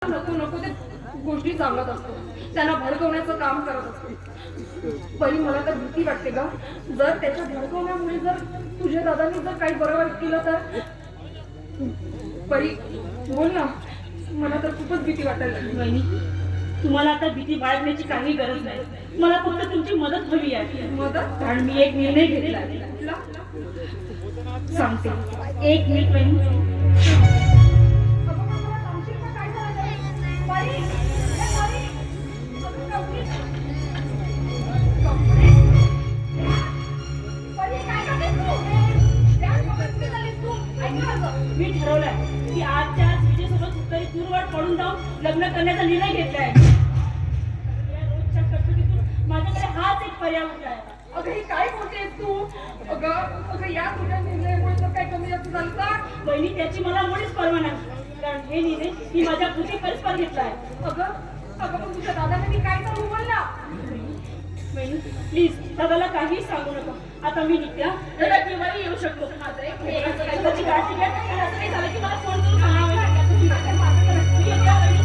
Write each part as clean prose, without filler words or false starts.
नको नको ते गोष्टी सांगत असतो, त्यांना भडकवण्याचं काम करत असतो. परी मला तर भीती वाटते ग, जर त्याच्या भडकवण्यामुळे जर तुझ्या दादांनी जर काही बरोबर केलं तर. परी बोल ना, मला तर खूपच भीती वाटायला लागली. वहिनी, तुम्हाला आता भीती बाळगण्याची काही गरज नाही. मला फक्त तुमची मदत हवी आहे. मदत? कारण मी एक निर्णय घेतला. सांगते, एक मिनिट वहिनी. मी ठरवलंय की आजच्या आज विजयसोबत उत्तरी दूरवर पडून जाऊन लग्न करण्याचा निर्णय घेतलाय. या रोजच्या कर्तृत्वातून माझ्याकडे हाच एक पर्याय उरलाय. अगं हे काय बोलतेस तू? अगं या तुझ्या निर्णयामुळे जर काही कमी जास्त झालं तर? बहिणी, त्याची मला मुळीच पर्वा नाही, कारण हे निर्णय मी माझ्या बुद्धी परस्पर घेतलाय. अगं पण तुझ्या दादाने मी काय सांगू म्हणला? बहिणी, प्लीज दादाला काहीच सांगू नका. आता मी निघते. दादा केव्हाही येऊ शकतो. त्याची काळजी घ्या. आणि असं नाही झालं की मला फोन करून सांगावं लागेल. मी येते बहिणी.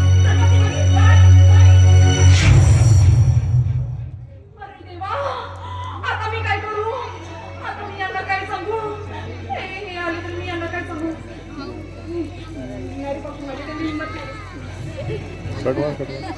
अरे देवा, आता मी काय करू? आता मी यांना काय सांगू? हे आले तर मी यांना काय सांगू? माझी हिंमत नाही.